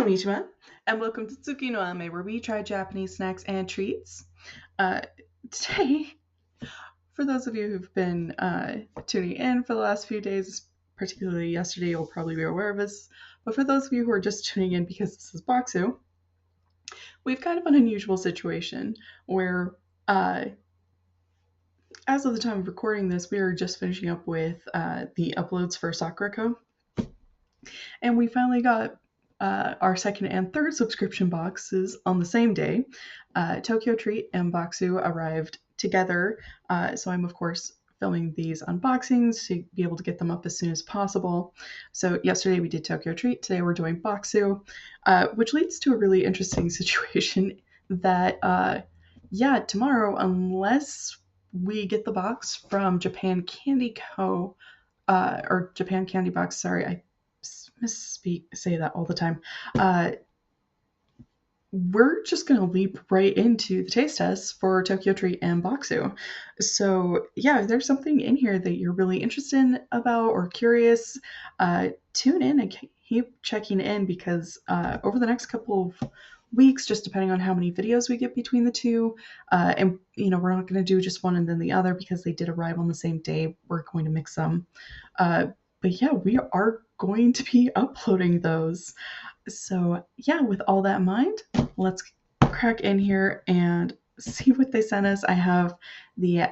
Konnichiwa, and welcome to Tsuki no Ame, where we try Japanese snacks and treats. Uh, Today, for those of you who've been tuning in for the last few days, particularly yesterday, you'll probably be aware of this. But for those of you who are just tuning in because this is Bokksu, we've kind of an unusual situation where, as of the time of recording this, we are just finishing up with the uploads for Sakurako. And we finally got our second and third subscription boxes on the same day. Tokyo Treat and Bokksu arrived together, so I'm of course filming these unboxings to be able to get them up as soon as possible. So yesterday we did Tokyo Treat, today we're doing Bokksu, which leads to a really interesting situation that, tomorrow, unless we get the box from Japan Candy Co., or Japan Candy Box, sorry, I say that all the time. We're just going to leap right into the taste tests for Tokyo Treat and Bokksu. So, yeah, if there's something in here that you're really interested about or curious, tune in and keep checking in because over the next couple of weeks, just depending on how many videos we get between the two, and we're not going to do just one and then the other because they did arrive on the same day. We're going to mix them. But yeah, we are going to be uploading those. So yeah, with all that in mind, let's crack in here and see what they sent us. I have the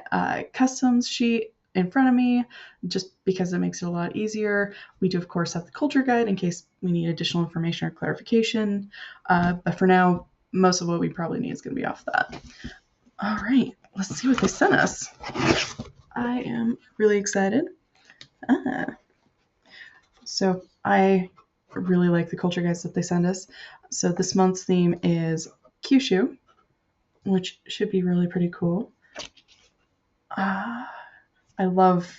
customs sheet in front of me just because it makes it a lot easier. We do, of course, have the culture guide in case we need additional information or clarification. But for now, most of what we probably need is going to be off that. All right, let's see what they sent us. I am really excited. So I really like the culture guides that they send us. So this month's theme is Kyushu, which should be really pretty cool. I love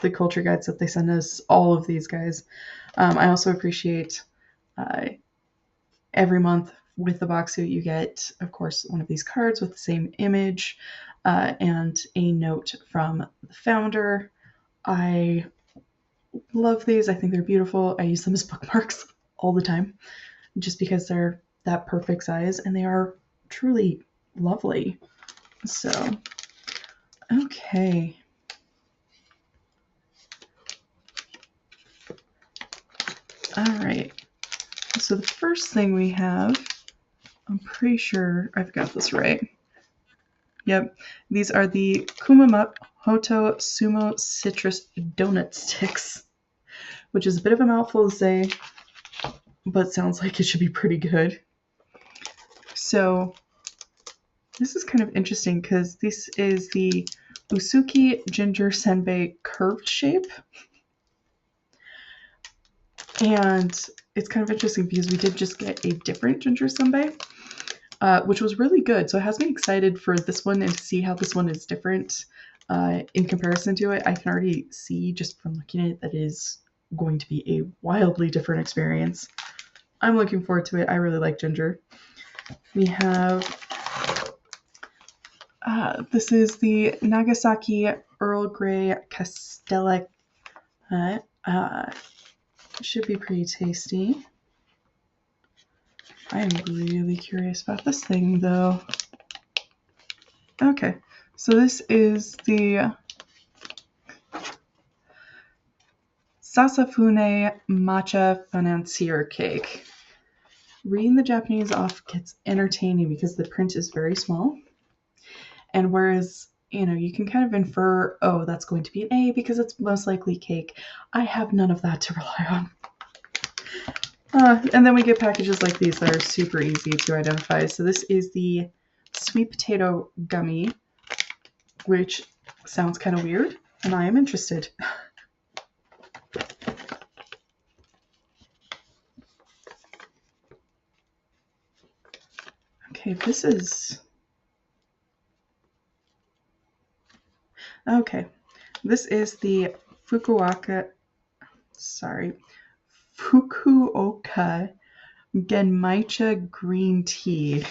the culture guides that they send us, all of these guys. I also appreciate every month with the Bokksu you get, of course, one of these cards with the same image and a note from the founder. I love these. I think they're beautiful. I use them as bookmarks all the time just because they're that perfect size and they are truly lovely. So, okay. All right. So the first thing we have, I'm pretty sure I've got this right. Yep. These are the Kumamoto Sumo Citrus Donut Sticks, which is a bit of a mouthful to say, but sounds like it should be pretty good. So this is kind of interesting because this is the Usuki Ginger Senbei curved shape. And it's kind of interesting because we did just get a different ginger senbei, which was really good. So it has me excited for this one and to see how this one is different in comparison to it. I can already see just from looking at it that it is going to be a wildly different experience. I'm looking forward to it. I really like ginger. We have, this is the Nagasaki Earl Grey Castella. Should be pretty tasty. I'm really curious about this thing though. Okay, so this is the Sasafune Matcha Financier Cake. Reading the Japanese off gets entertaining because the print is very small. And whereas, you can kind of infer, oh, that's going to be an A because it's most likely cake. I have none of that to rely on. And then we get packages like these that are super easy to identify. So this is the sweet potato gummy, which sounds kind of weird, and I am interested. Okay, this is the Fukuoka Genmaicha green tea.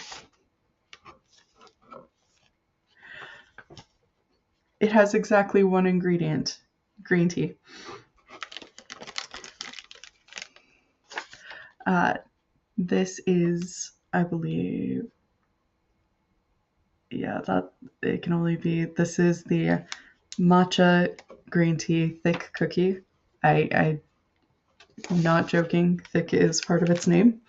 It has exactly one ingredient, green tea. Uh, this is, I believe, yeah, that it can only be. This is the matcha green tea thick cookie. I'm not joking. Thick is part of its name.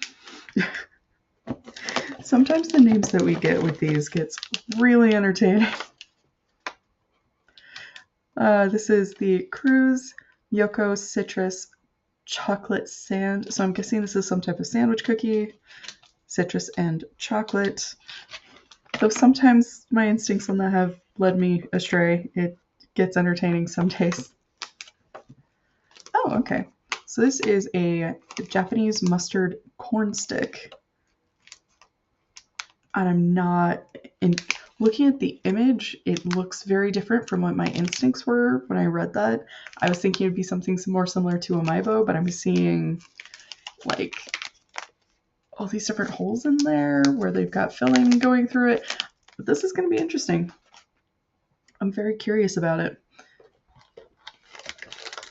Sometimes the names that we get with these gets really entertaining. This is the Cruise Yoko Citrus Chocolate Sand. So I'm guessing this is some type of sandwich cookie. Citrus and chocolate. Though sometimes my instincts on that have led me astray. It gets entertaining some days. Oh, okay. So this is a Japanese mustard corn stick. And I'm not looking at the image, it looks very different from what my instincts were when I read that. I was thinking it'd be something more similar to a Maibo, but I'm seeing like all these different holes in there where they've got filling going through it. But this is going to be interesting. I'm very curious about it.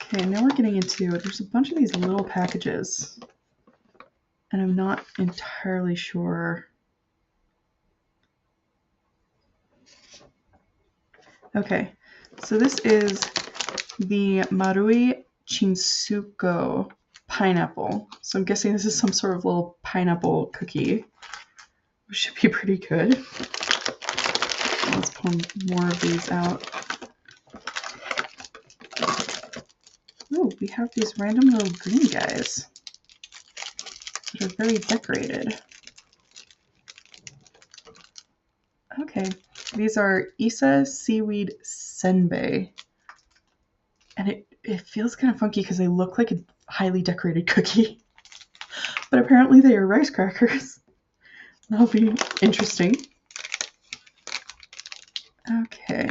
Okay, now we're getting into, there's a bunch of these little packages, and I'm not entirely sure. Okay, so this is the Marui Chinsuko pineapple. So I'm guessing this is some sort of little pineapple cookie, which should be pretty good. Let's pull more of these out. Oh, we have these random little green guys that are very decorated. Okay, these are Isa Seaweed Senbei. And it feels kind of funky because they look like a highly decorated cookie. But apparently they are rice crackers. That'll be interesting. Okay.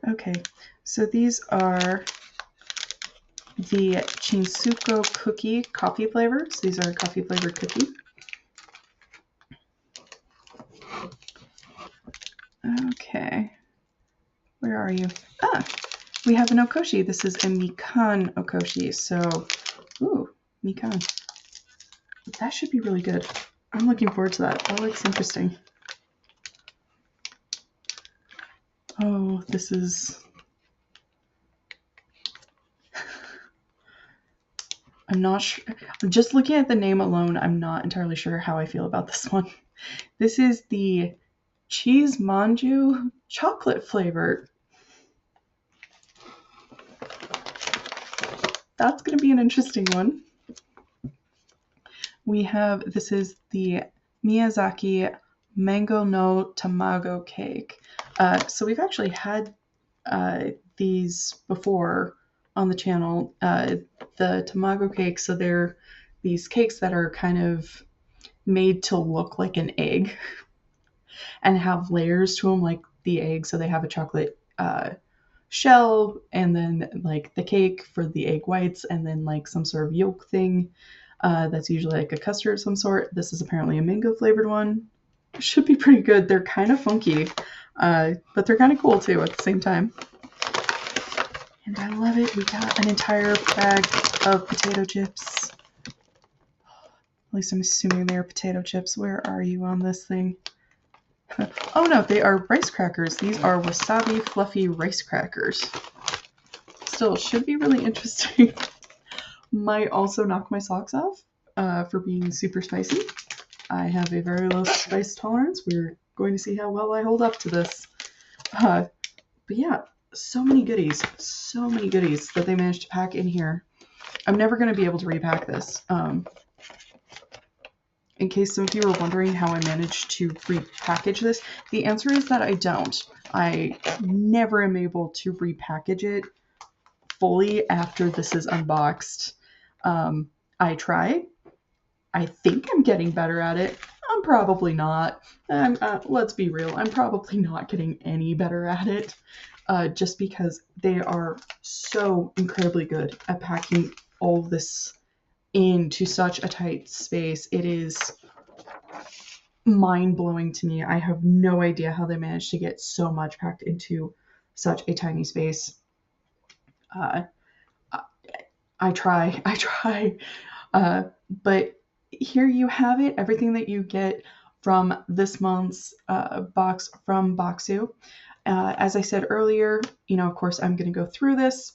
Okay, so these are the Chinsuko cookie coffee flavors. These are coffee flavored cookie. Okay. Where are you? Ah, we have an okoshi. This is a mikan okoshi. So, ooh, mikan. That should be really good. I'm looking forward to that. That looks interesting. Oh, this is... I'm not sure. Just looking at the name alone, I'm not entirely sure how I feel about this one. This is the cheese manju chocolate flavor. That's going to be an interesting one. We have, this is the Miyazaki mango no tamago cake. So we've actually had these before on the channel. The tamago cakes, so they're these cakes that are kind of made to look like an egg and have layers to them like the egg. So they have a chocolate shell and then like the cake for the egg whites and then like some sort of yolk thing that's usually like a custard of some sort. This is apparently a mango flavored one. Should be pretty good. They're kind of funky, but they're kind of cool too at the same time. And I love it. We got an entire bag of potato chips. At least I'm assuming they are potato chips. Where are you on this thing? Oh no, they are rice crackers. These are wasabi fluffy rice crackers. Still, should be really interesting. Might also knock my socks off for being super spicy. I have a very low spice tolerance. We're going to see how well I hold up to this. But yeah, so many goodies that they managed to pack in here. I'm never going to be able to repack this. In case some of you are wondering how I managed to repackage this, the answer is that I don't. I never am able to repackage it fully after this is unboxed. I tried. I think I'm getting better at it. I'm probably not. Let's be real. I'm probably not getting any better at it. Just because they are so incredibly good at packing all of this into such a tight space. It is mind-blowing to me. I have no idea how they managed to get so much packed into such a tiny space. I try. I try. Uh, but here you have it, everything that you get from this month's box from Bokksu. As I said earlier, of course, I'm going to go through this.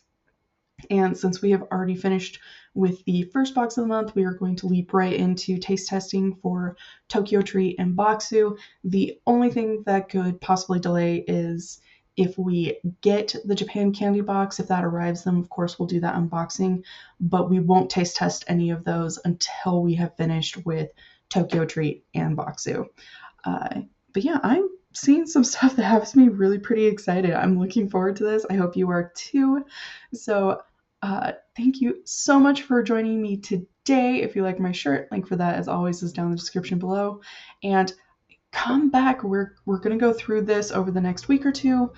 And since we have already finished with the first box of the month, we are going to leap right into taste testing for Tokyo Treat and Bokksu. The only thing that could possibly delay is if we get the Japan candy box. If that arrives, then of course we'll do that unboxing, but we won't taste test any of those until we have finished with Tokyo Treat and Bokksu. Uh, but yeah, I'm seeing some stuff that has me really pretty excited. I'm looking forward to this. I hope you are too. So, thank you so much for joining me today. If you like my shirt, link for that, as always, is down in the description below. And come back. We're gonna go through this over the next week or two.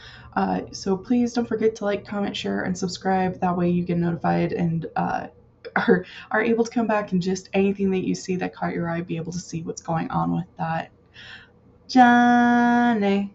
So please don't forget to like, comment, share, and subscribe. That way you get notified and are able to come back and just anything that you see that caught your eye, be able to see what's going on with that. Johnny.